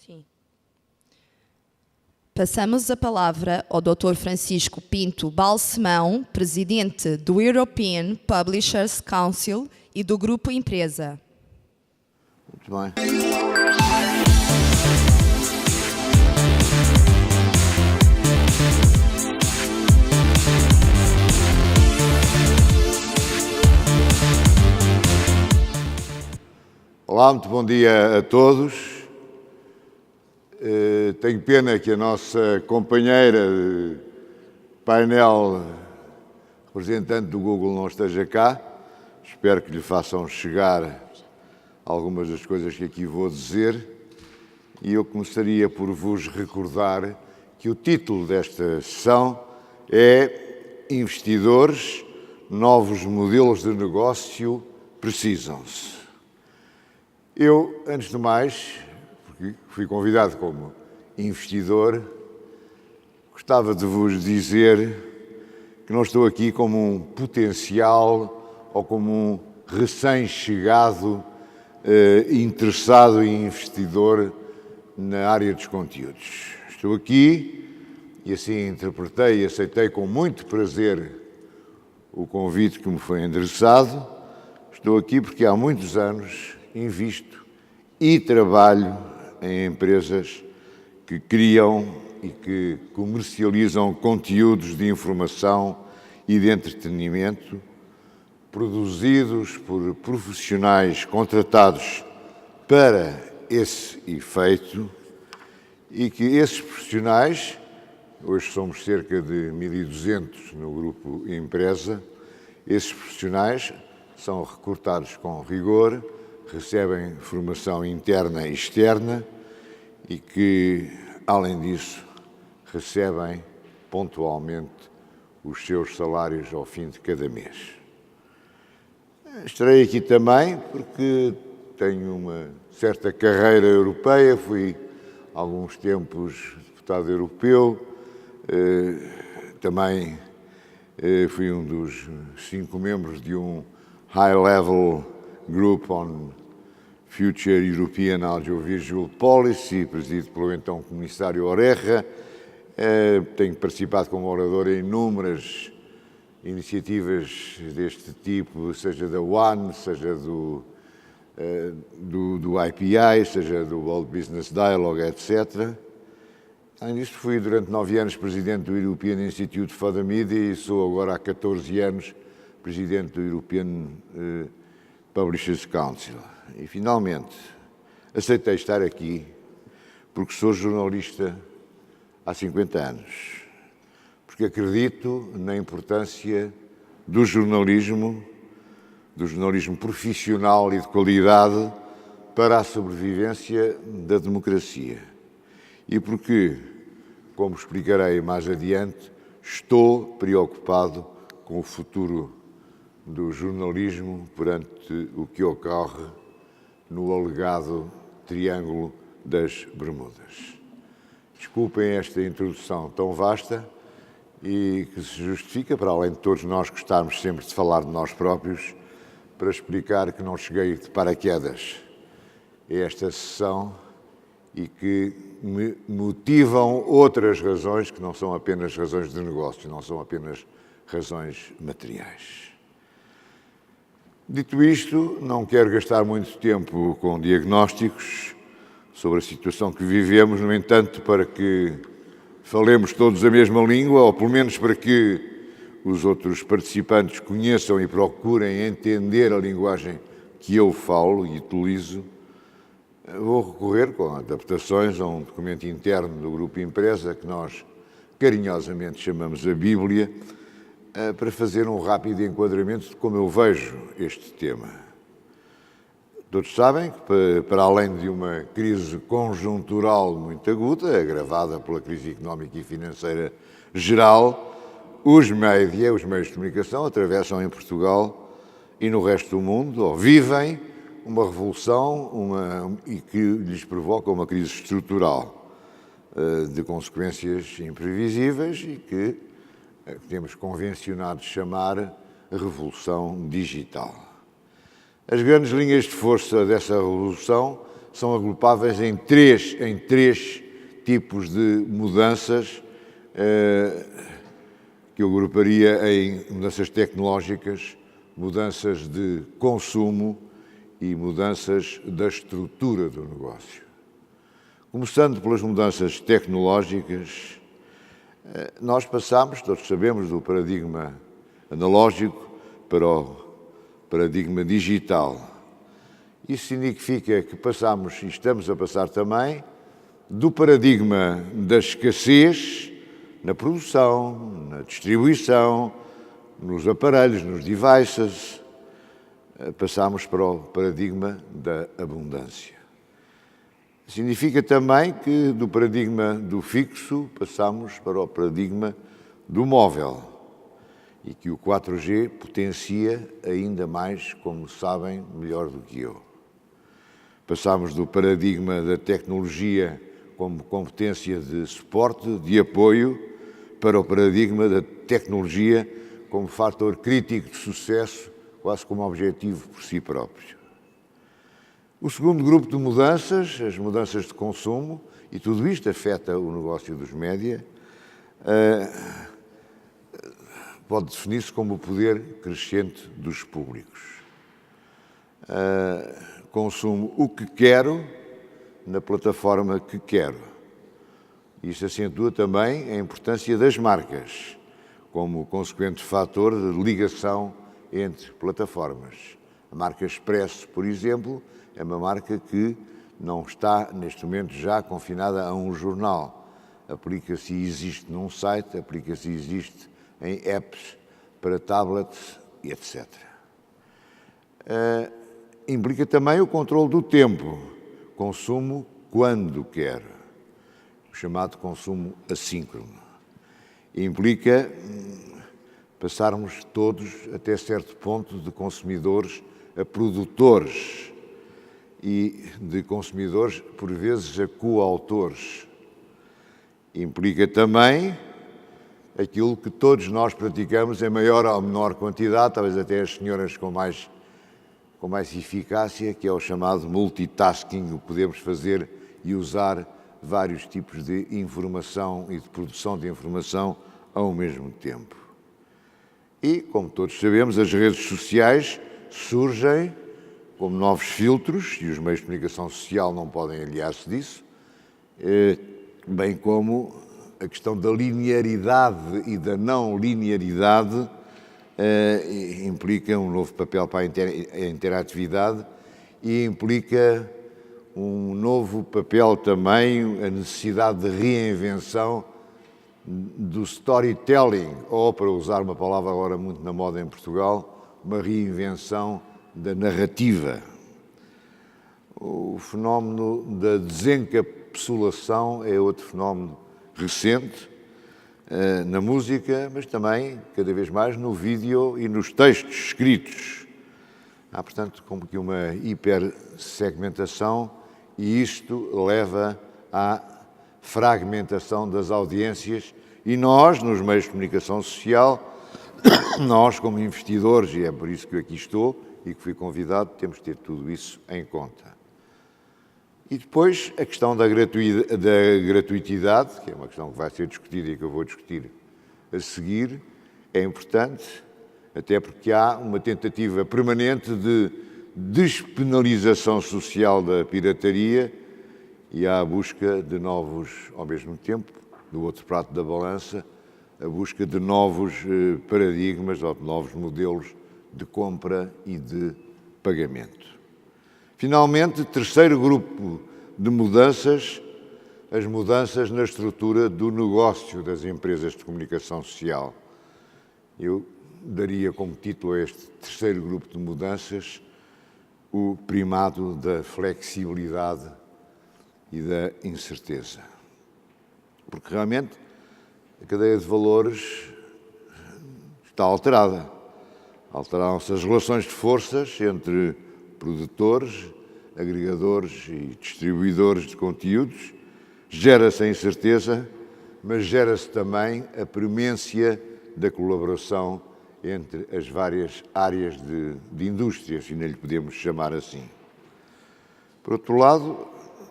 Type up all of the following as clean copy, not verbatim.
Sim. Passamos a palavra ao Dr. Francisco Pinto Balsemão, presidente do European Publishers Council e do Grupo Empresa. Muito bem. Olá, muito bom dia a todos. Tenho pena que a nossa companheira de painel, representante do Google, não esteja cá. Espero que lhe façam chegar algumas das coisas que aqui vou dizer. E eu começaria por vos recordar que o título desta sessão é Investidores, novos modelos de negócio precisam-se. Eu, antes de mais, porque fui convidado como investidor, gostava de vos dizer que não estou aqui como um potencial ou como um recém-chegado interessado em investidor na área dos conteúdos. Estou aqui, e assim interpretei e aceitei com muito prazer o convite que me foi endereçado. Estou aqui porque há muitos anos invisto e trabalho em empresas que criam e que comercializam conteúdos de informação e de entretenimento produzidos por profissionais contratados para esse efeito e que esses profissionais, hoje somos cerca de 1.200 no grupo Empresa, esses profissionais são recrutados com rigor, recebem formação interna e externa e que, além disso, recebem pontualmente os seus salários ao fim de cada mês. Estarei aqui também porque tenho uma certa carreira europeia, fui há alguns tempos deputado europeu, também fui um dos 5 membros de um high-level group on Future European Audiovisual Policy, presidido pelo então comissário Oreja. Tenho participado como orador em inúmeras iniciativas deste tipo, seja da One, seja do IPI, seja do World Business Dialogue, etc. Além disso, fui durante 9 anos presidente do European Institute for the Media e sou agora há 14 anos presidente do European Publishers Council. E, finalmente, aceitei estar aqui porque sou jornalista há 50 anos, porque acredito na importância do jornalismo profissional e de qualidade para a sobrevivência da democracia. E porque, como explicarei mais adiante, estou preocupado com o futuro do jornalismo perante o que ocorre no alegado Triângulo das Bermudas. Desculpem esta introdução tão vasta e que se justifica, para além de todos nós gostarmos sempre de falar de nós próprios, para explicar que não cheguei de paraquedas a esta sessão e que me motivam outras razões que não são apenas razões de negócio, não são apenas razões materiais. Dito isto, não quero gastar muito tempo com diagnósticos sobre a situação que vivemos, no entanto, para que falemos todos a mesma língua, ou pelo menos para que os outros participantes conheçam e procurem entender a linguagem que eu falo e utilizo, vou recorrer, com adaptações, a um documento interno do Grupo Empresa, que nós carinhosamente chamamos a Bíblia, para fazer um rápido enquadramento de como eu vejo este tema. Todos sabem que, para além de uma crise conjuntural muito aguda, agravada pela crise económica e financeira geral, os meios de comunicação atravessam em Portugal e no resto do mundo, ou vivem uma revolução e que lhes provoca uma crise estrutural de consequências imprevisíveis e que temos convencionado chamar revolução digital. As grandes linhas de força dessa revolução são agrupáveis em três tipos de mudanças que eu agruparia em mudanças tecnológicas, mudanças de consumo e mudanças da estrutura do negócio. Começando pelas mudanças tecnológicas, nós passamos, todos sabemos, do paradigma analógico para o paradigma digital. Isso significa que passamos, e estamos a passar também, do paradigma da escassez na produção, na distribuição, nos aparelhos, nos devices, passamos para o paradigma da abundância. Significa também que do paradigma do fixo passamos para o paradigma do móvel e que o 4G potencia ainda mais, como sabem melhor do que eu. Passamos do paradigma da tecnologia como competência de suporte, de apoio, para o paradigma da tecnologia como fator crítico de sucesso, quase como objetivo por si próprio. O segundo grupo de mudanças, as mudanças de consumo, e tudo isto afeta o negócio dos média, pode definir-se como o poder crescente dos públicos. Consumo o que quero na plataforma que quero. Isto acentua também a importância das marcas, como consequente fator de ligação entre plataformas. A marca Expresso, por exemplo, é uma marca que não está, neste momento, já confinada a um jornal. Aplica-se e existe num site, aplica-se e existe em apps para tablets e etc. Implica também o controle do tempo. Consumo quando quero. O chamado consumo assíncrono. Implica passarmos todos, até certo ponto, de consumidores a produtores e de consumidores, por vezes, a coautores. Implica também aquilo que todos nós praticamos em maior ou menor quantidade, talvez até as senhoras com mais eficácia, que é o chamado multitasking, o podemos fazer e usar vários tipos de informação e de produção de informação ao mesmo tempo. E, como todos sabemos, as redes sociais surgem como novos filtros, e os meios de comunicação social não podem aliar-se disso, bem como a questão da linearidade e da não linearidade implica um novo papel para a interatividade e implica um novo papel também, a necessidade de reinvenção do storytelling, ou, para usar uma palavra agora muito na moda em Portugal, uma reinvenção da narrativa. O fenómeno da desencapsulação é outro fenómeno recente na música, mas também, cada vez mais, no vídeo e nos textos escritos. Há, portanto, como que uma hipersegmentação e isto leva à fragmentação das audiências e nós, nos meios de comunicação social, nós como investidores, e é por isso que eu aqui estou e que fui convidado, temos de ter tudo isso em conta. E depois a questão da gratuitidade, que é uma questão que vai ser discutida e que eu vou discutir a seguir, é importante, até porque há uma tentativa permanente de despenalização social da pirataria e há a busca de novos, ao mesmo tempo, do outro prato da balança, a busca de novos paradigmas ou de novos modelos de compra e de pagamento. Finalmente, terceiro grupo de mudanças, as mudanças na estrutura do negócio das empresas de comunicação social. Eu daria como título a este terceiro grupo de mudanças o primado da flexibilidade e da incerteza. Porque realmente a cadeia de valores está alterada. Alteraram-se as relações de forças entre produtores, agregadores e distribuidores de conteúdos. Gera-se a incerteza, mas gera-se também a premência da colaboração entre as várias áreas de indústria, se ainda lhe podemos chamar assim. Por outro lado,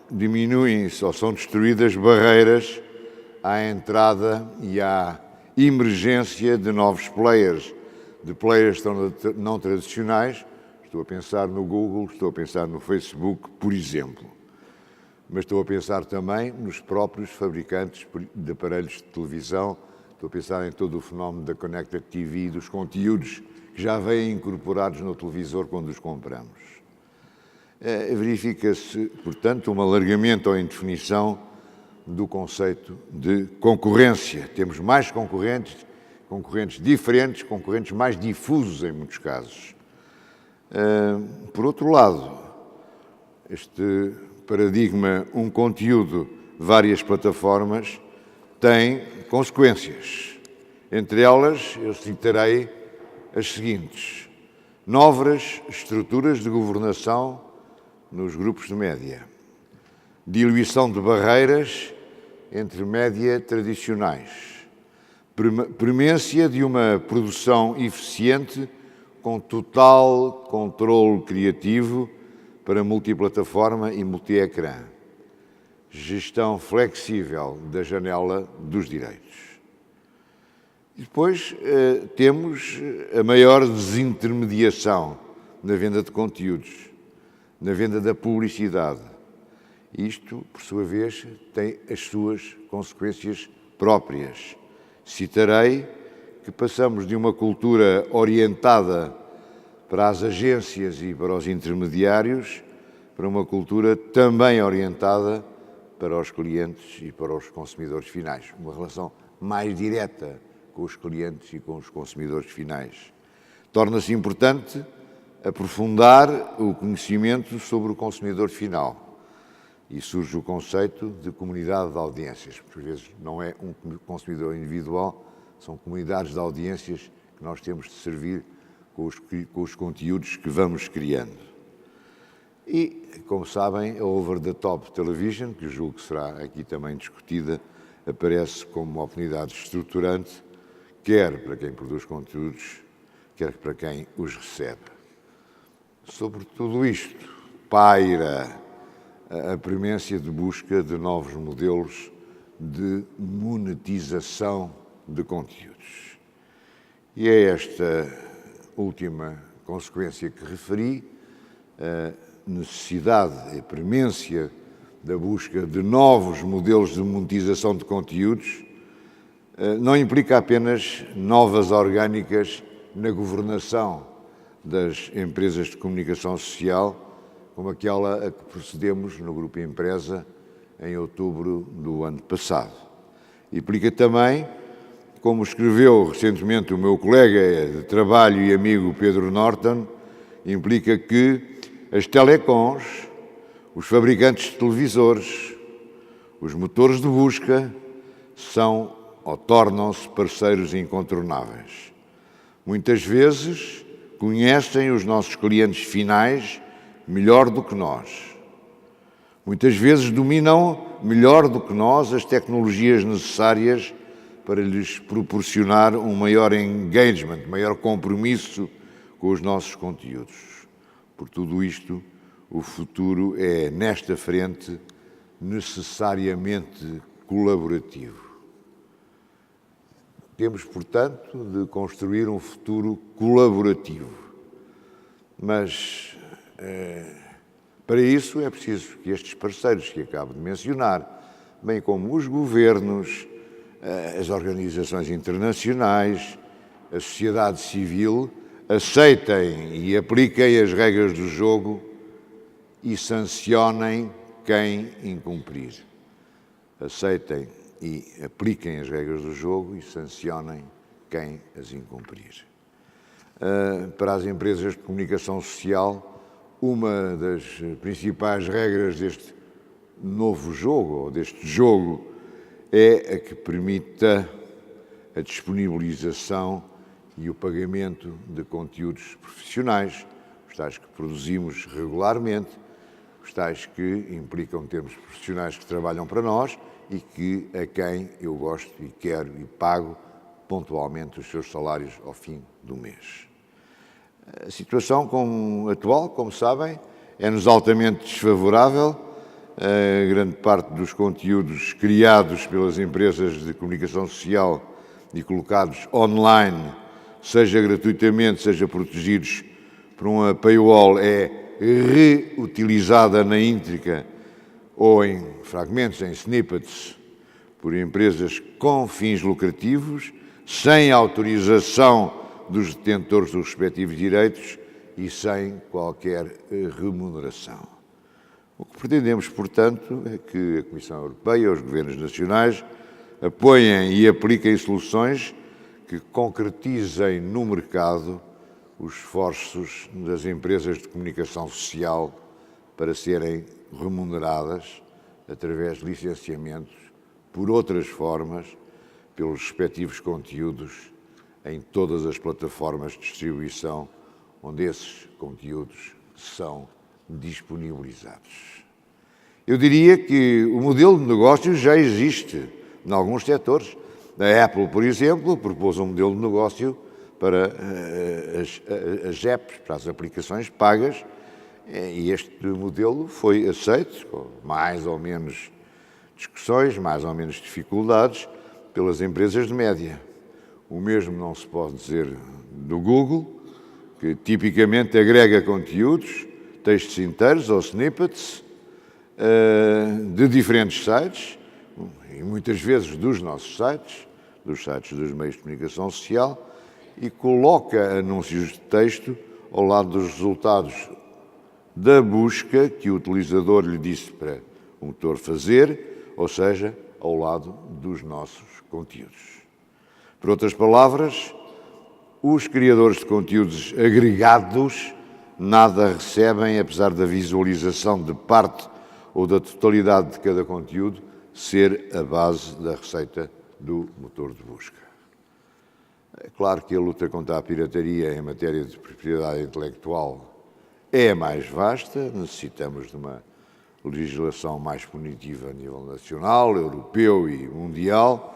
diminuem-se ou são destruídas barreiras à entrada e à emergência de novos players, de players não tradicionais. Estou a pensar no Google, estou a pensar no Facebook, por exemplo. Mas estou a pensar também nos próprios fabricantes de aparelhos de televisão, estou a pensar em todo o fenómeno da Connected TV e dos conteúdos que já vêm incorporados no televisor quando os compramos. Verifica-se, portanto, um alargamento ou indefinição do conceito de concorrência. Temos mais concorrentes diferentes, concorrentes mais difusos em muitos casos. Por outro lado, este paradigma, um conteúdo, várias plataformas, tem consequências. Entre elas, eu citarei as seguintes: novas estruturas de governação nos grupos de média, diluição de barreiras entre média tradicionais, premência de uma produção eficiente com total controle criativo para multiplataforma e multi-ecrã, gestão flexível da janela dos direitos. E depois temos a maior desintermediação na venda de conteúdos, na venda da publicidade. Isto, por sua vez, tem as suas consequências próprias. Citarei que passamos de uma cultura orientada para as agências e para os intermediários, para uma cultura também orientada para os clientes e para os consumidores finais. Uma relação mais direta com os clientes e com os consumidores finais. Torna-se importante aprofundar o conhecimento sobre o consumidor final. E surge o conceito de comunidade de audiências. Por vezes não é um consumidor individual, são comunidades de audiências que nós temos de servir com os conteúdos que vamos criando. E, como sabem, a over-the-top television, que julgo que será aqui também discutida, aparece como uma oportunidade estruturante, quer para quem produz conteúdos, quer para quem os recebe. Sobre tudo isto, paira a premência de busca de novos modelos de monetização de conteúdos. E é esta última consequência que referi, a necessidade, a premência da busca de novos modelos de monetização de conteúdos, não implica apenas novas orgânicas na governação das empresas de comunicação social, como aquela a que procedemos no Grupo Empresa em outubro do ano passado. Implica também, como escreveu recentemente o meu colega de trabalho e amigo Pedro Norton, implica que as telecoms, os fabricantes de televisores, os motores de busca são ou tornam-se parceiros incontornáveis. Muitas vezes conhecem os nossos clientes finais melhor do que nós. Muitas vezes dominam melhor do que nós as tecnologias necessárias para lhes proporcionar um maior engagement, maior compromisso com os nossos conteúdos. Por tudo isto, o futuro é, nesta frente, necessariamente colaborativo. Temos, portanto, de construir um futuro colaborativo. Mas, para isso, é preciso que estes parceiros que acabo de mencionar, bem como os governos, as organizações internacionais, a sociedade civil, aceitem e apliquem as regras do jogo e sancionem quem incumprir. Aceitem e apliquem as regras do jogo e sancionem quem as incumprir. Para as empresas de comunicação social, uma das principais regras deste novo jogo, ou deste jogo, é a que permita a disponibilização e o pagamento de conteúdos profissionais, os tais que produzimos regularmente, os tais que implicam termos profissionais que trabalham para nós e que a quem eu gosto e quero e pago pontualmente os seus salários ao fim do mês. A situação atual, como sabem, é-nos altamente desfavorável. A grande parte dos conteúdos criados pelas empresas de comunicação social e colocados online, seja gratuitamente, seja protegidos por uma paywall, é reutilizada na íntegra ou em fragmentos, em snippets, por empresas com fins lucrativos, sem autorização dos detentores dos respectivos direitos e sem qualquer remuneração. O que pretendemos, portanto, é que a Comissão Europeia, os governos nacionais, apoiem e apliquem soluções que concretizem no mercado os esforços das empresas de comunicação social para serem remuneradas através de licenciamentos por outras formas, pelos respectivos conteúdos em todas as plataformas de distribuição onde esses conteúdos são disponibilizados. Eu diria que o modelo de negócio já existe em alguns setores. A Apple, por exemplo, propôs um modelo de negócio para as apps, para as aplicações pagas, e este modelo foi aceito, com mais ou menos discussões, mais ou menos dificuldades, pelas empresas de média. O mesmo não se pode dizer do Google, que tipicamente agrega conteúdos, textos inteiros ou snippets, de diferentes sites, e muitas vezes dos nossos sites, dos sites dos meios de comunicação social, e coloca anúncios de texto ao lado dos resultados da busca que o utilizador lhe disse para o motor fazer, ou seja, ao lado dos nossos conteúdos. Por outras palavras, os criadores de conteúdos agregados nada recebem, apesar da visualização de parte ou da totalidade de cada conteúdo ser a base da receita do motor de busca. É claro que a luta contra a pirataria em matéria de propriedade intelectual é mais vasta, necessitamos de uma legislação mais punitiva a nível nacional, europeu e mundial.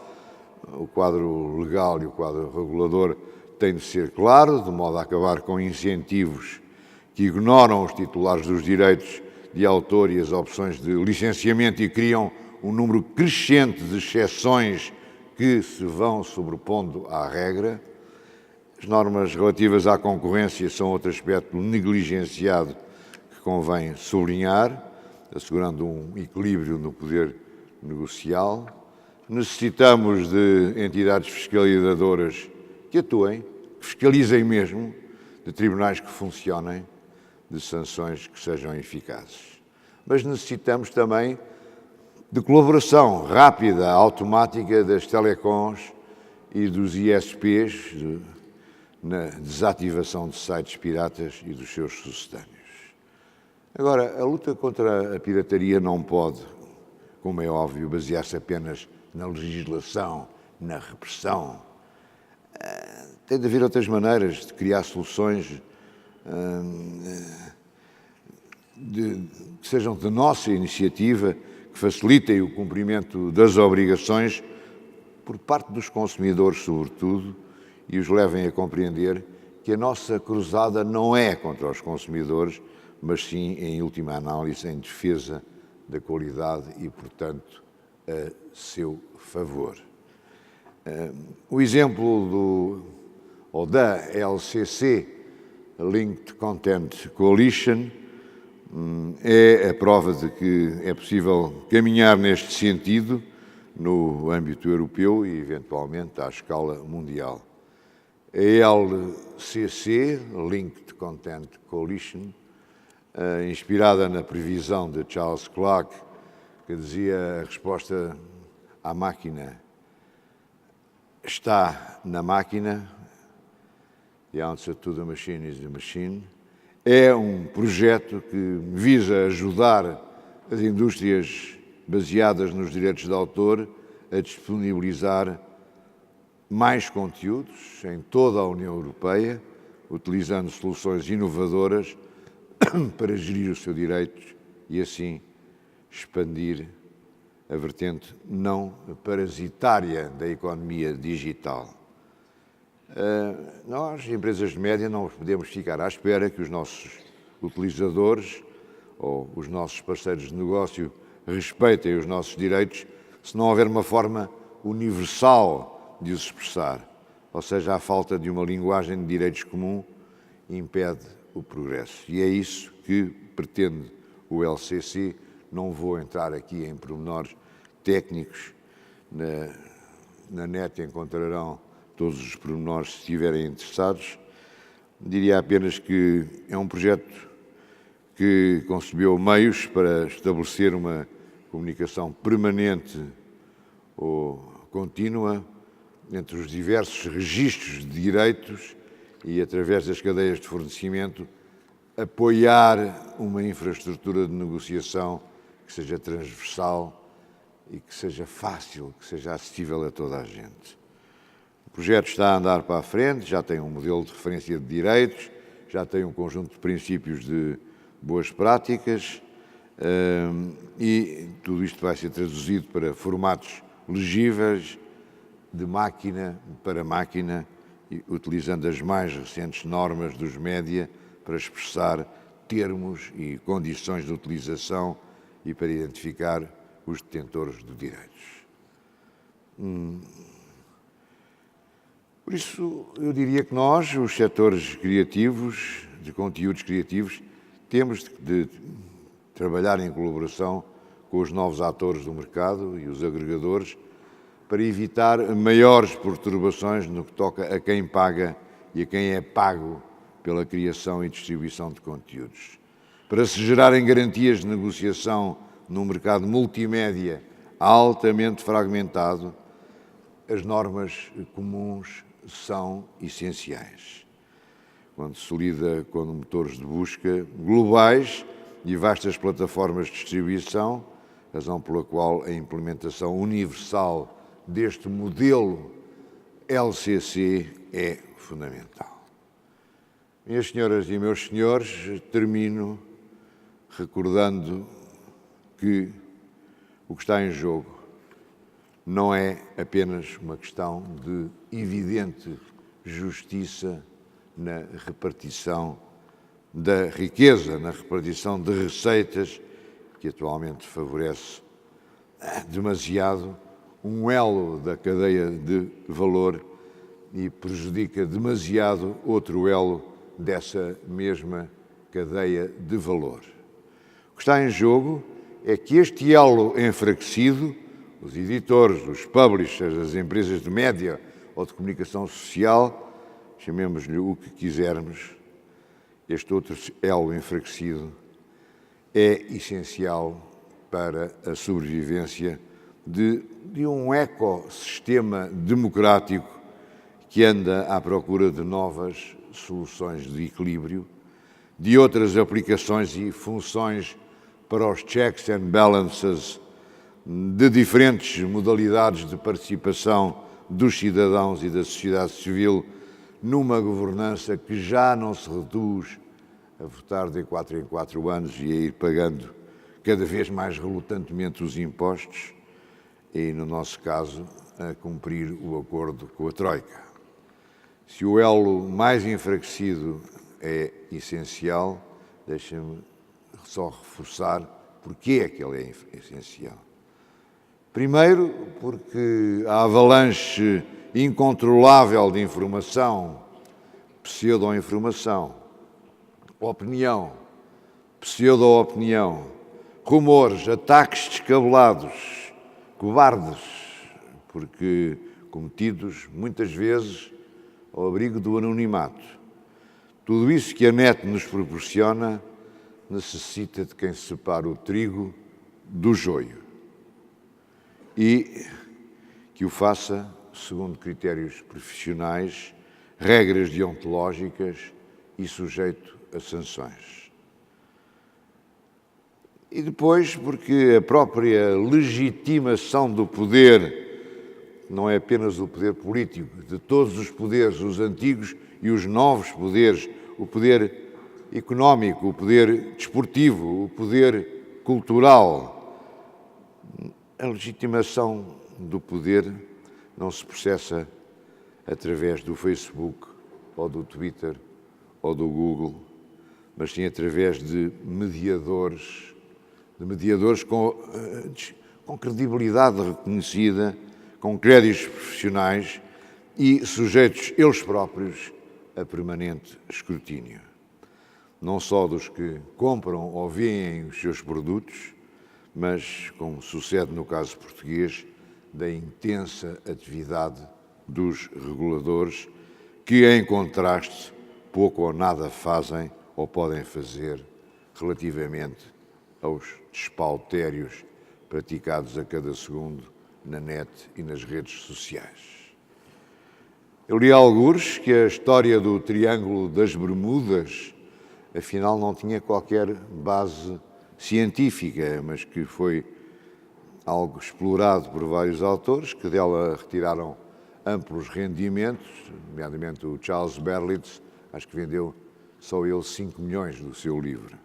O quadro legal e o quadro regulador têm de ser claro, de modo a acabar com incentivos que ignoram os titulares dos direitos de autor e as opções de licenciamento e criam um número crescente de exceções que se vão sobrepondo à regra. As normas relativas à concorrência são outro aspecto negligenciado que convém sublinhar, assegurando um equilíbrio no poder negocial. Necessitamos de entidades fiscalizadoras que atuem, que fiscalizem mesmo, de tribunais que funcionem, de sanções que sejam eficazes. Mas necessitamos também de colaboração rápida, automática das telecoms e dos ISPs na desativação de sites piratas e dos seus sucedâneos. Agora, a luta contra a pirataria não pode, como é óbvio, basear-se apenas na legislação, na repressão. Tem de haver outras maneiras de criar soluções que sejam de nossa iniciativa, que facilitem o cumprimento das obrigações por parte dos consumidores, sobretudo, e os levem a compreender que a nossa cruzada não é contra os consumidores, mas sim, em última análise, em defesa da qualidade e, portanto, a seu favor. O exemplo da LCC, Linked Content Coalition, é a prova de que é possível caminhar neste sentido no âmbito europeu e, eventualmente, à escala mundial. A LCC, Linked Content Coalition, inspirada na previsão de Charles Clarke, que dizia: a resposta à máquina está na máquina, the answer to the machine is the machine, é um projeto que visa ajudar as indústrias baseadas nos direitos de autor a disponibilizar mais conteúdos em toda a União Europeia, utilizando soluções inovadoras para gerir os seus direitos e, assim, expandir a vertente não parasitária da economia digital. Nós, empresas de média, não podemos ficar à espera que os nossos utilizadores ou os nossos parceiros de negócio respeitem os nossos direitos, se não houver uma forma universal de os expressar. Ou seja, a falta de uma linguagem de direitos comum impede o progresso. E é isso que pretende o LCC. Não vou entrar aqui em pormenores técnicos. Na net encontrarão todos os pormenores se estiverem interessados. Diria apenas que é um projeto que concebeu meios para estabelecer uma comunicação permanente ou contínua entre os diversos registros de direitos e, através das cadeias de fornecimento, apoiar uma infraestrutura de negociação que seja transversal e que seja fácil, que seja acessível a toda a gente. O projeto está a andar para a frente, já tem um modelo de referência de direitos, já tem um conjunto de princípios de boas práticas e tudo isto vai ser traduzido para formatos legíveis, de máquina para máquina, utilizando as mais recentes normas dos média para expressar termos e condições de utilização e para identificar os detentores de direitos. Por isso, eu diria que nós, os setores criativos, de conteúdos criativos, temos de trabalhar em colaboração com os novos atores do mercado e os agregadores para evitar maiores perturbações no que toca a quem paga e a quem é pago pela criação e distribuição de conteúdos. Para se gerarem garantias de negociação num mercado multimédia altamente fragmentado, as normas comuns são essenciais. Quando se lida com motores de busca globais e vastas plataformas de distribuição, razão pela qual a implementação universal deste modelo LCC é fundamental. Minhas senhoras e meus senhores, termino recordando que o que está em jogo não é apenas uma questão de evidente justiça na repartição da riqueza, na repartição de receitas, que atualmente favorece demasiado um elo da cadeia de valor e prejudica demasiado outro elo dessa mesma cadeia de valor. O que está em jogo é que este elo enfraquecido, os editores, os publishers, as empresas de média ou de comunicação social, chamemos-lhe o que quisermos, este outro elo enfraquecido é essencial para a sobrevivência de um ecossistema democrático que anda à procura de novas soluções de equilíbrio, de outras aplicações e funções para os checks and balances de diferentes modalidades de participação dos cidadãos e da sociedade civil numa governança que já não se reduz a votar de 4 em 4 anos e a ir pagando cada vez mais relutantemente os impostos e, no nosso caso, a cumprir o acordo com a Troika. Se o elo mais enfraquecido é essencial, deixem-me só reforçar porque é que ele é essencial. Primeiro, porque a avalanche incontrolável de informação, pseudo-informação, opinião, pseudo-opinião, rumores, ataques descabelados, cobardes, porque cometidos muitas vezes ao abrigo do anonimato. Tudo isso que a net nos proporciona necessita de quem separa o trigo do joio e que o faça segundo critérios profissionais, regras deontológicas e sujeito a sanções. E depois, porque a própria legitimação do poder não é apenas o poder político, de todos os poderes, os antigos e os novos poderes, o poder económico, o poder desportivo, o poder cultural. A legitimação do poder não se processa através do Facebook, ou do Twitter, ou do Google, mas sim através de mediadores com credibilidade reconhecida, com créditos profissionais e sujeitos eles próprios a permanente escrutínio. Não só dos que compram ou veem os seus produtos, mas, como sucede no caso português, da intensa atividade dos reguladores, que, em contraste, pouco ou nada fazem ou podem fazer relativamente aos despautérios praticados a cada segundo na net e nas redes sociais. Eu li algures que a história do Triângulo das Bermudas, afinal, não tinha qualquer base científica, mas que foi algo explorado por vários autores, que dela retiraram amplos rendimentos, nomeadamente o Charles Berlitz, acho que vendeu só ele 5 milhões do seu livro.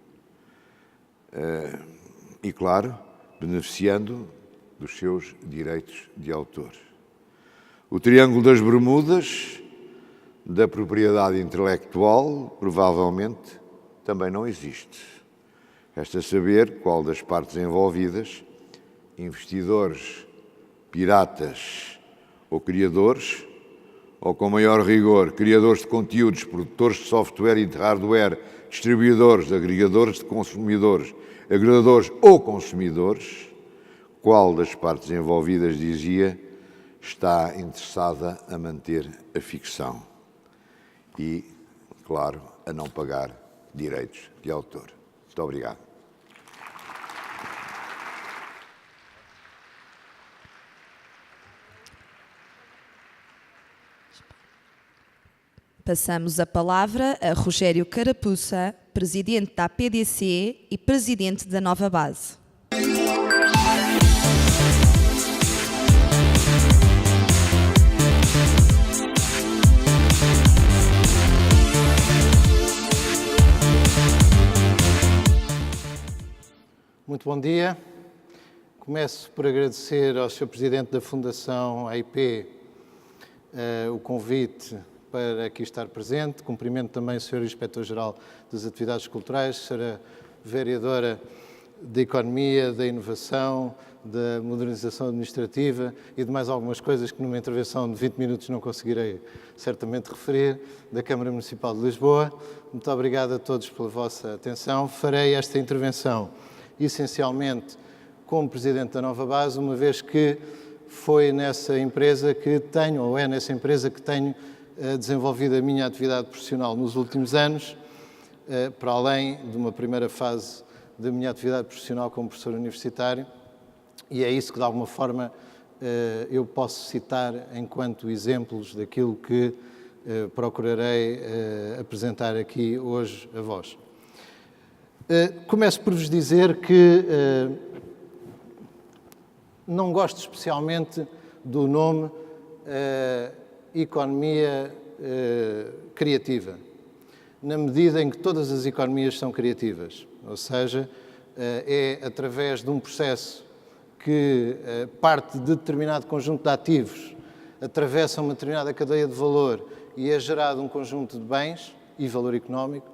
E, claro, beneficiando dos seus direitos de autor. O Triângulo das Bermudas, da propriedade intelectual, provavelmente também não existe. Resta saber qual das partes envolvidas, investidores, piratas ou criadores, ou com maior rigor, criadores de conteúdos, produtores de software e de hardware, distribuidores, agregadores de consumidores, agregadores ou consumidores, qual das partes envolvidas, dizia, está interessada a manter a ficção e, claro, a não pagar direitos de autor. Muito obrigado. Passamos a palavra a Rogério Carapuça, presidente da APDC e presidente da Nova Base. Muito bom dia. Começo por agradecer ao Sr. Presidente da Fundação AIP o convite para aqui estar presente. Cumprimento também o Sr. Inspetor-Geral das Atividades Culturais, Sra. Vereadora da Economia, da Inovação, da Modernização Administrativa e de mais algumas coisas que numa intervenção de 20 minutos não conseguirei certamente referir, da Câmara Municipal de Lisboa. Muito obrigado a todos pela vossa atenção. Farei esta intervenção essencialmente como Presidente da Nova Base, uma vez que foi nessa empresa que tenho, ou é nessa empresa que tenho desenvolvido a minha atividade profissional nos últimos anos, para além de uma primeira fase da minha atividade profissional como professor universitário, e é isso que de alguma forma eu posso citar enquanto exemplos daquilo que procurarei apresentar aqui hoje a vós. Começo por vos dizer que não gosto especialmente do nome economia criativa, na medida em que todas as economias são criativas, ou seja, é através de um processo que parte de determinado conjunto de ativos, atravessa uma determinada cadeia de valor e é gerado um conjunto de bens e valor económico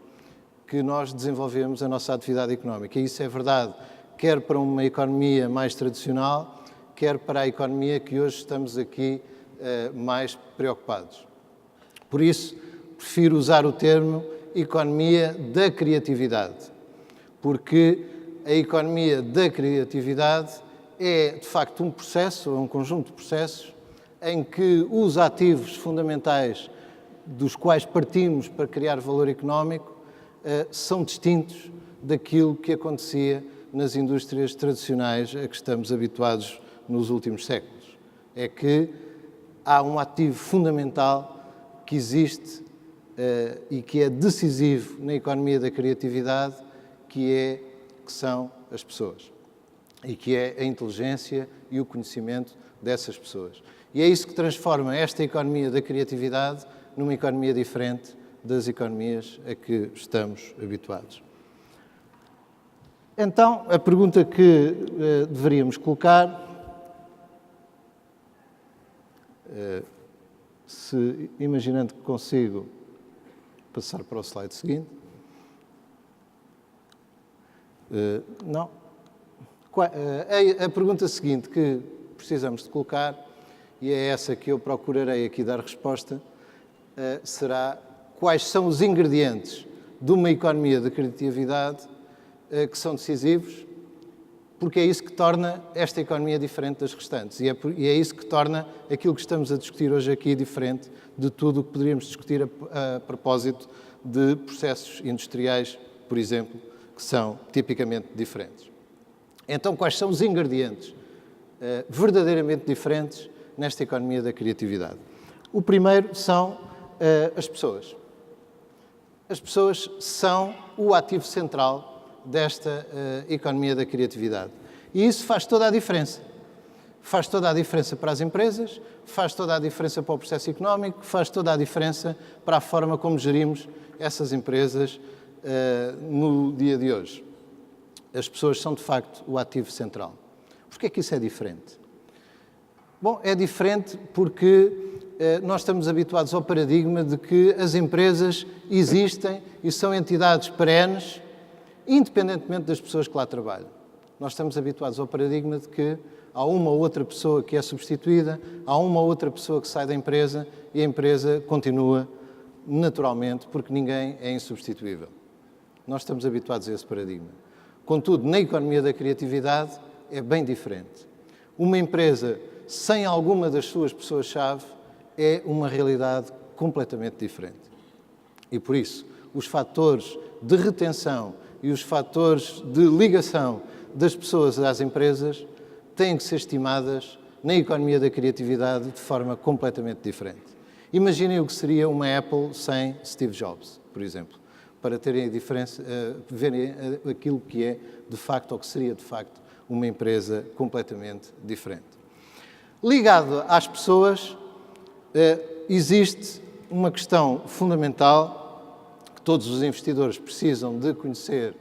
que nós desenvolvemos a nossa atividade económica. E isso é verdade, quer para uma economia mais tradicional, quer para a economia que hoje estamos aqui mais preocupados. Por isso, prefiro usar o termo economia da criatividade, porque a economia da criatividade é, de facto, um processo, um conjunto de processos, em que os ativos fundamentais dos quais partimos para criar valor económico são distintos daquilo que acontecia nas indústrias tradicionais a que estamos habituados nos últimos séculos. É que há um ativo fundamental que existe e que é decisivo na economia da criatividade, que são as pessoas, e que é a inteligência e o conhecimento dessas pessoas. E é isso que transforma esta economia da criatividade numa economia diferente das economias a que estamos habituados. Então, a pergunta que deveríamos colocar, imaginando que consigo passar para o slide seguinte, Não. A pergunta seguinte que precisamos de colocar, e é essa que eu procurarei aqui dar resposta, será: quais são os ingredientes de uma economia da criatividade que são decisivos, porque é isso que torna esta economia diferente das restantes, e é isso que torna aquilo que estamos a discutir hoje aqui diferente de tudo o que poderíamos discutir a propósito de processos industriais, por exemplo, que são tipicamente diferentes. Então, quais são os ingredientes verdadeiramente diferentes nesta economia da criatividade? O primeiro são as pessoas. As pessoas são o ativo central desta economia da criatividade. E isso faz toda a diferença. Faz toda a diferença para as empresas, faz toda a diferença para o processo económico, faz toda a diferença para a forma como gerimos essas empresas no dia de hoje. As pessoas são, de facto, o ativo central. Porquê é que isso é diferente? Bom, é diferente porque nós estamos habituados ao paradigma de que as empresas existem e são entidades perenes, independentemente das pessoas que lá trabalham. Nós estamos habituados ao paradigma de que há uma ou outra pessoa que é substituída, há uma ou outra pessoa que sai da empresa e a empresa continua naturalmente, porque ninguém é insubstituível. Nós estamos habituados a esse paradigma. Contudo, na economia da criatividade é bem diferente. Uma empresa sem alguma das suas pessoas-chave é uma realidade completamente diferente. E por isso, os fatores de retenção e os fatores de ligação das pessoas às empresas têm que ser estimadas na economia da criatividade de forma completamente diferente. Imaginem o que seria uma Apple sem Steve Jobs, por exemplo, para terem a diferença, verem aquilo que é de facto, ou que seria de facto, uma empresa completamente diferente. Ligado às pessoas, existe uma questão fundamental que todos os investidores precisam de conhecer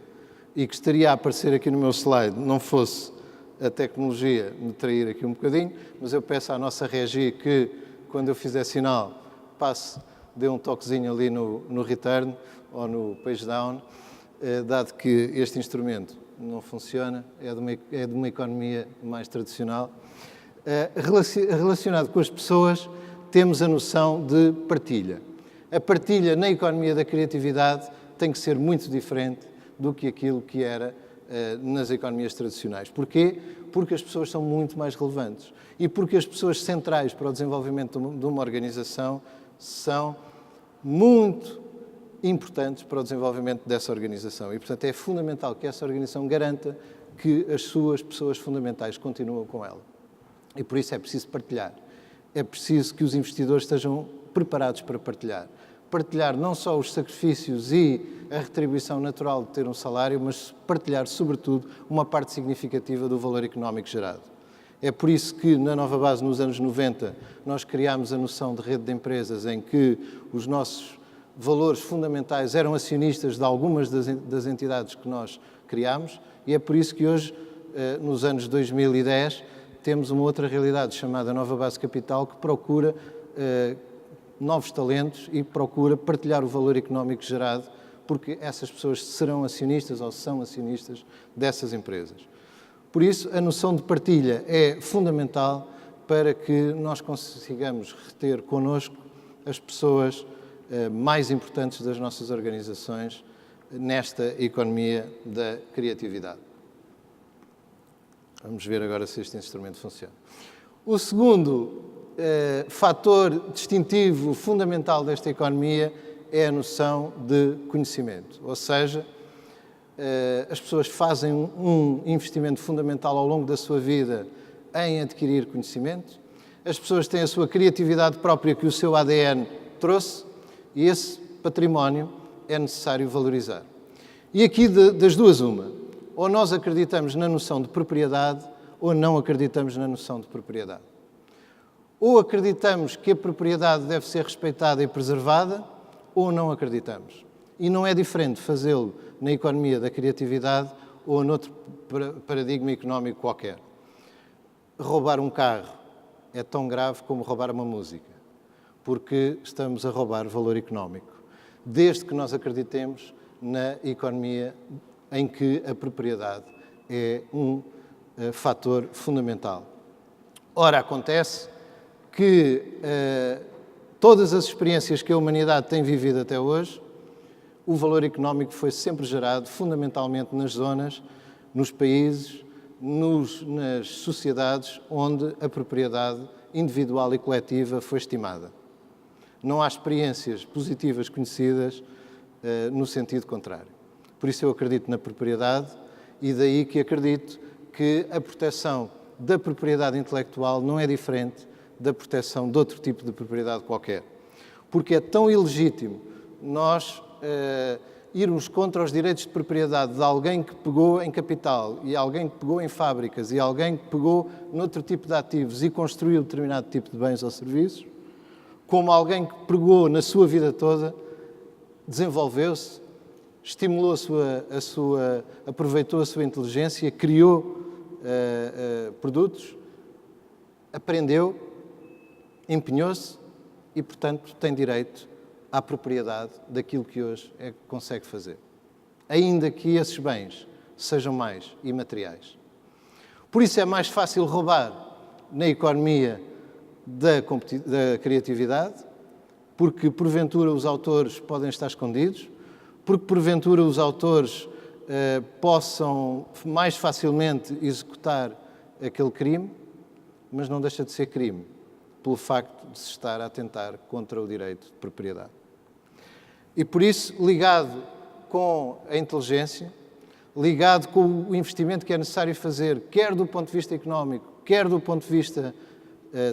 e que estaria a aparecer aqui no meu slide, não fosse a tecnologia me trair aqui um bocadinho, mas eu peço à nossa regi que, quando eu fizer sinal, dê um toquezinho ali no return ou no page down, dado que este instrumento não funciona, é de uma economia mais tradicional. Relacionado com as pessoas, temos a noção de partilha. A partilha na economia da criatividade tem que ser muito diferente do que aquilo que era nas economias tradicionais. Porquê? Porque as pessoas são muito mais relevantes e porque as pessoas centrais para o desenvolvimento de uma organização são muito importantes para o desenvolvimento dessa organização. E, portanto, é fundamental que essa organização garanta que as suas pessoas fundamentais continuam com ela. E por isso é preciso partilhar. É preciso que os investidores estejam preparados para partilhar. Partilhar não só os sacrifícios e a retribuição natural de ter um salário, mas partilhar, sobretudo, uma parte significativa do valor económico gerado. É por isso que, na Nova Base, nos anos 90, nós criámos a noção de rede de empresas em que os nossos valores fundamentais eram acionistas de algumas das entidades que nós criámos, e é por isso que hoje, nos anos 2010, temos uma outra realidade chamada Nova Base Capital, que procura novos talentos e procura partilhar o valor económico gerado, porque essas pessoas serão acionistas ou são acionistas dessas empresas. Por isso, a noção de partilha é fundamental para que nós consigamos reter connosco as pessoas mais importantes das nossas organizações nesta economia da criatividade. Vamos ver agora se este instrumento funciona. O segundo fator distintivo fundamental desta economia é a noção de conhecimento. Ou seja, as pessoas fazem um investimento fundamental ao longo da sua vida em adquirir conhecimento. As pessoas têm a sua criatividade própria que o seu ADN trouxe e esse património é necessário valorizar. E aqui das duas uma. Ou nós acreditamos na noção de propriedade ou não acreditamos na noção de propriedade. Ou acreditamos que a propriedade deve ser respeitada e preservada ou não acreditamos. E não é diferente fazê-lo na economia da criatividade ou noutro paradigma económico qualquer. Roubar um carro é tão grave como roubar uma música, porque estamos a roubar valor económico, desde que nós acreditemos na economia em que a propriedade é um fator fundamental. Ora, acontece que todas as experiências que a humanidade tem vivido até hoje, o valor económico foi sempre gerado fundamentalmente nas zonas, nos países, nas sociedades onde a propriedade individual e coletiva foi estimada. Não há experiências positivas conhecidas no sentido contrário. Por isso eu acredito na propriedade e daí que acredito que a proteção da propriedade intelectual não é diferente da proteção de outro tipo de propriedade qualquer. Porque é tão ilegítimo nós irmos contra os direitos de propriedade de alguém que pegou em capital e alguém que pegou em fábricas e alguém que pegou noutro tipo de ativos e construiu determinado tipo de bens ou serviços, como alguém que pegou na sua vida toda, desenvolveu-se, estimulou aproveitou a sua inteligência, criou produtos, aprendeu, empenhou-se e, portanto, tem direito à propriedade daquilo que hoje consegue fazer. Ainda que esses bens sejam mais imateriais. Por isso é mais fácil roubar na economia da criatividade, porque porventura os autores podem estar escondidos, porque porventura os autores possam mais facilmente executar aquele crime, mas não deixa de ser crime, pelo facto de se estar a atentar contra o direito de propriedade. E por isso, ligado com a inteligência, ligado com o investimento que é necessário fazer, quer do ponto de vista económico, quer do ponto de vista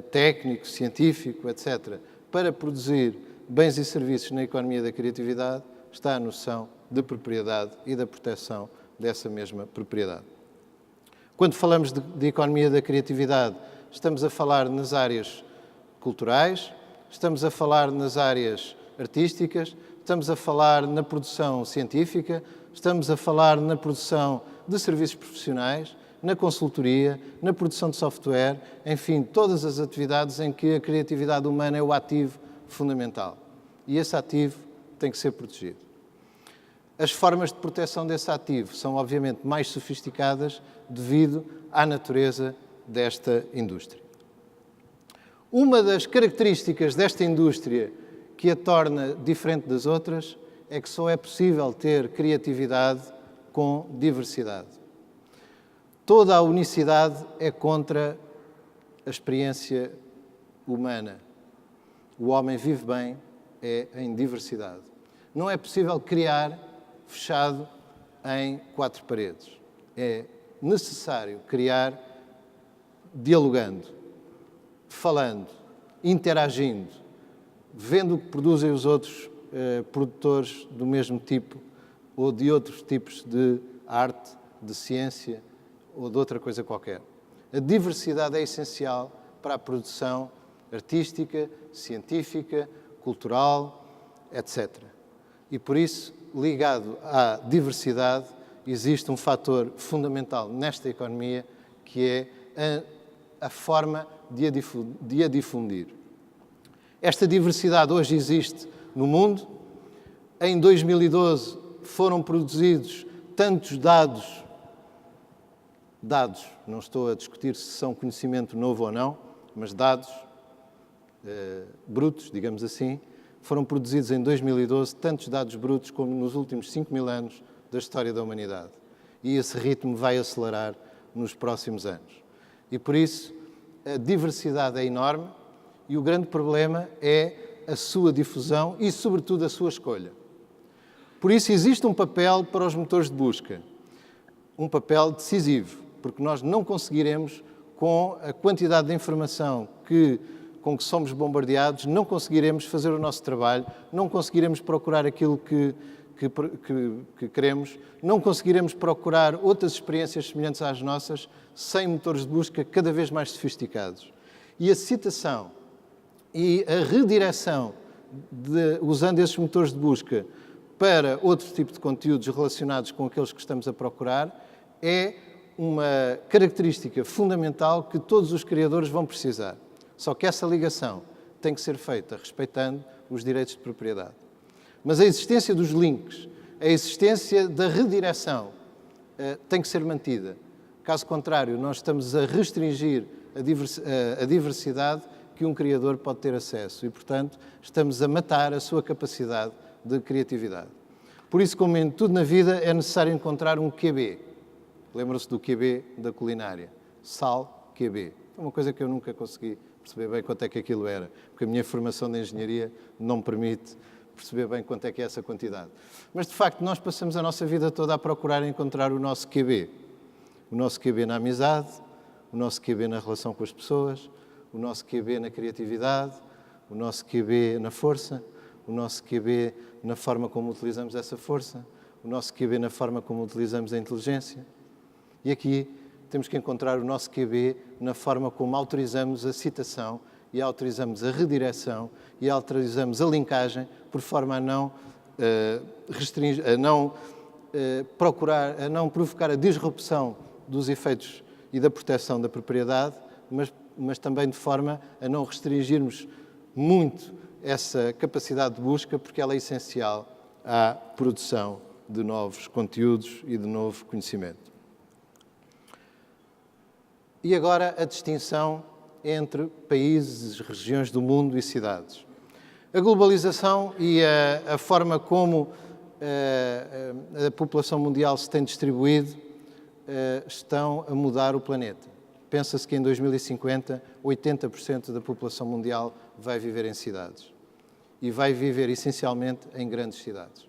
técnico, científico, etc., para produzir bens e serviços na economia da criatividade, está a noção de propriedade e da proteção dessa mesma propriedade. Quando falamos de economia da criatividade, estamos a falar nas áreas culturais, estamos a falar nas áreas artísticas, estamos a falar na produção científica, estamos a falar na produção de serviços profissionais, na consultoria, na produção de software, enfim, todas as atividades em que a criatividade humana é o ativo fundamental. E esse ativo tem que ser protegido. As formas de proteção desse ativo são, obviamente, mais sofisticadas devido à natureza desta indústria. Uma das características desta indústria que a torna diferente das outras é que só é possível ter criatividade com diversidade. Toda a unicidade é contra a experiência humana. O homem vive bem em diversidade. Não é possível criar fechado em quatro paredes. É necessário criar dialogando, falando, interagindo, vendo o que produzem os outros produtores do mesmo tipo ou de outros tipos de arte, de ciência ou de outra coisa qualquer. A diversidade é essencial para a produção artística, científica, cultural, etc. E por isso, ligado à diversidade, existe um fator fundamental nesta economia que é a forma de a difundir. Esta diversidade hoje existe no mundo. Em 2012 foram produzidos tantos dados, não estou a discutir se são conhecimento novo ou não, mas dados brutos, digamos assim, foram produzidos em 2012 tantos dados brutos como nos últimos 5.000 anos da história da humanidade. E esse ritmo vai acelerar nos próximos anos. E por isso a diversidade é enorme e o grande problema é a sua difusão e, sobretudo, a sua escolha. Por isso existe um papel para os motores de busca, um papel decisivo, porque nós não conseguiremos, com a quantidade de informação com que somos bombardeados, não conseguiremos fazer o nosso trabalho, não conseguiremos procurar aquilo que queremos, não conseguiremos procurar outras experiências semelhantes às nossas sem motores de busca cada vez mais sofisticados. E a citação e a redireção, usando esses motores de busca para outro tipo de conteúdos relacionados com aqueles que estamos a procurar, é uma característica fundamental que todos os criadores vão precisar. Só que essa ligação tem que ser feita respeitando os direitos de propriedade. Mas a existência dos links, a existência da redireção tem que ser mantida. Caso contrário, nós estamos a restringir a diversidade que um criador pode ter acesso e, portanto, estamos a matar a sua capacidade de criatividade. Por isso, como em tudo na vida, é necessário encontrar um QB. Lembram-se do QB da culinária? Sal, QB. É uma coisa que eu nunca consegui perceber bem quanto é que aquilo era, porque a minha formação de engenharia não me permite perceber bem quanto é que é essa quantidade. Mas, de facto, nós passamos a nossa vida toda a procurar encontrar o nosso QB. O nosso QB na amizade, o nosso QB na relação com as pessoas, o nosso QB na criatividade, o nosso QB na força, o nosso QB na forma como utilizamos essa força, o nosso QB na forma como utilizamos a inteligência. E aqui temos que encontrar o nosso QB na forma como autorizamos a citação e autorizamos a redireção e autorizamos a linkagem, por forma a não restringir, a não provocar a disrupção dos efeitos e da proteção da propriedade, mas também de forma a não restringirmos muito essa capacidade de busca, porque ela é essencial à produção de novos conteúdos e de novo conhecimento. E agora a distinção entre países, regiões do mundo e cidades. A globalização e a forma como a população mundial se tem distribuído estão a mudar o planeta. Pensa-se que em 2050, 80% da população mundial vai viver em cidades. E vai viver essencialmente em grandes cidades.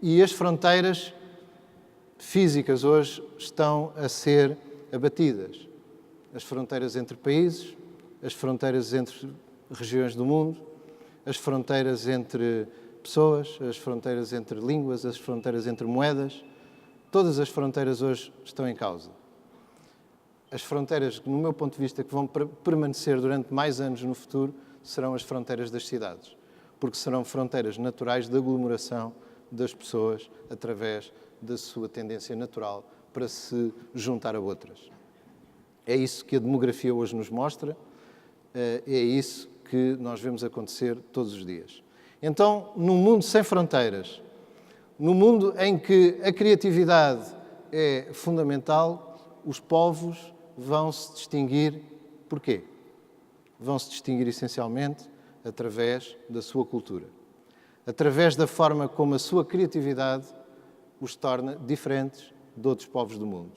E as fronteiras físicas hoje estão a ser abatidas. As fronteiras entre países, as fronteiras entre regiões do mundo, as fronteiras entre pessoas, as fronteiras entre línguas, as fronteiras entre moedas, todas as fronteiras hoje estão em causa. As fronteiras, no meu ponto de vista, que vão permanecer durante mais anos no futuro, serão as fronteiras das cidades, porque serão fronteiras naturais de aglomeração das pessoas através da sua tendência natural para se juntar a outras. É isso que a demografia hoje nos mostra, é isso que nós vemos acontecer todos os dias. Então, num mundo sem fronteiras, num mundo em que a criatividade é fundamental, os povos vão se distinguir. Porquê? Vão se distinguir essencialmente através da sua cultura, através da forma como a sua criatividade os torna diferentes de outros povos do mundo.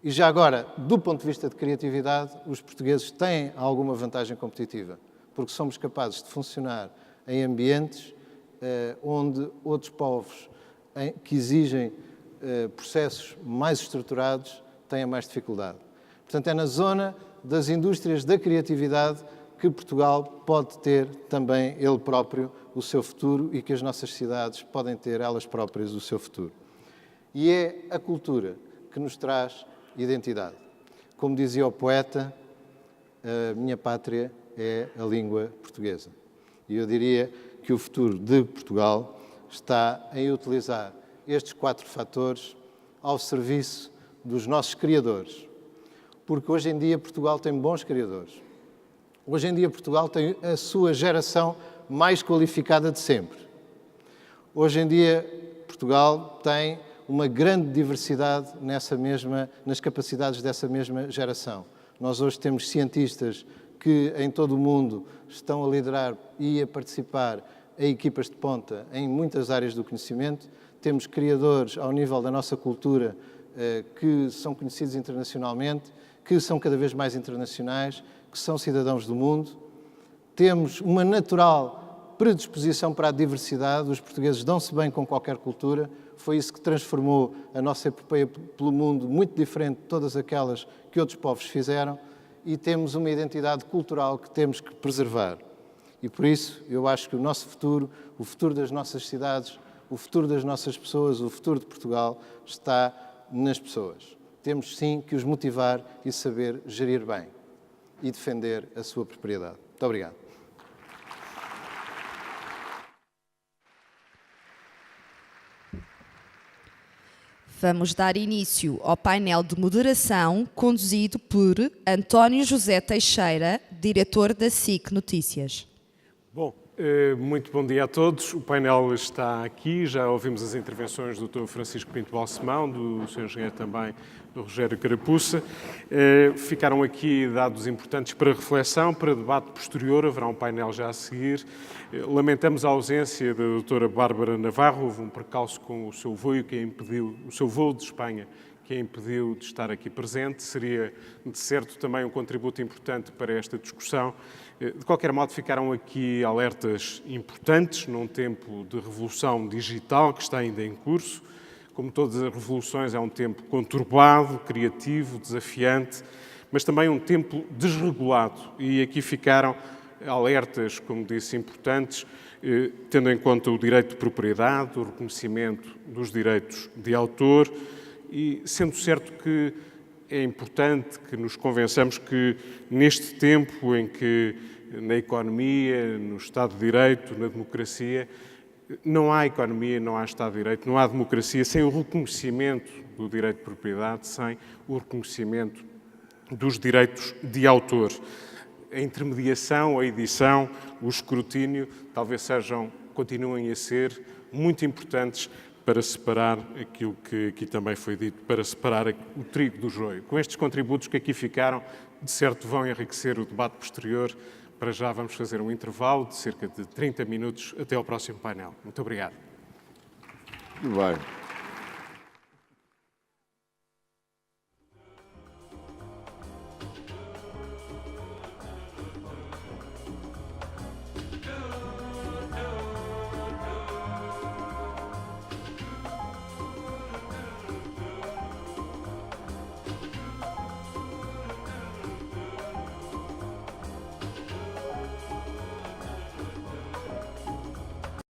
E já agora, do ponto de vista de criatividade, os portugueses têm alguma vantagem competitiva, porque somos capazes de funcionar em ambientes onde outros povos que exigem processos mais estruturados têm mais dificuldade. Portanto, é na zona das indústrias da criatividade que Portugal pode ter também ele próprio o seu futuro e que as nossas cidades podem ter elas próprias o seu futuro. E é a cultura que nos traz identidade. Como dizia o poeta, a minha pátria é a língua portuguesa. E eu diria que o futuro de Portugal está em utilizar estes 4 fatores ao serviço dos nossos criadores. Porque hoje em dia Portugal tem bons criadores. Hoje em dia Portugal tem a sua geração mais qualificada de sempre. Hoje em dia Portugal tem uma grande diversidade nas capacidades dessa mesma geração. Nós hoje temos cientistas que em todo o mundo estão a liderar e a participar em equipas de ponta em muitas áreas do conhecimento. Temos criadores ao nível da nossa cultura que são conhecidos internacionalmente, que são cada vez mais internacionais, que são cidadãos do mundo. Temos uma natural predisposição para a diversidade. Os portugueses dão-se bem com qualquer cultura. Foi isso que transformou a nossa epopeia pelo mundo, muito diferente de todas aquelas que outros povos fizeram. E temos uma identidade cultural que temos que preservar. E por isso eu acho que o nosso futuro, o futuro das nossas cidades, o futuro das nossas pessoas, o futuro de Portugal está nas pessoas. Temos sim que os motivar e saber gerir bem e defender a sua propriedade. Muito obrigado. Vamos dar início ao painel de moderação conduzido por António José Teixeira, diretor da SIC Notícias. Bom, Muito bom dia a todos. O painel está aqui, já ouvimos as intervenções do Dr. Francisco Pinto Balsemão, do Sr. Engenheiro também, do Rogério Carapuça. Ficaram aqui dados importantes para reflexão, para debate posterior, haverá um painel já a seguir. Lamentamos a ausência da doutora Bárbara Navarro, houve um percalço com o seu voo, que a impediu, o seu voo de Espanha, que a impediu de estar aqui presente. Seria, de certo, também um contributo importante para esta discussão. De qualquer modo, ficaram aqui alertas importantes num tempo de revolução digital que está ainda em curso. Como todas as revoluções, é um tempo conturbado, criativo, desafiante, mas também um tempo desregulado. E aqui ficaram alertas, como disse, importantes, tendo em conta o direito de propriedade, o reconhecimento dos direitos de autor, e sendo certo que é importante que nos convençamos que neste tempo em que na economia, no Estado de Direito, na democracia, não há economia, não há Estado de Direito, não há democracia sem o reconhecimento do direito de propriedade, sem o reconhecimento dos direitos de autor. A intermediação, a edição, o escrutínio, talvez continuem a ser muito importantes para separar aquilo que aqui também foi dito, para separar o trigo do joio. Com estes contributos que aqui ficaram, de certo vão enriquecer o debate posterior. Para já vamos fazer um intervalo de cerca de 30 minutos até ao próximo painel. Muito obrigado. Muito bem.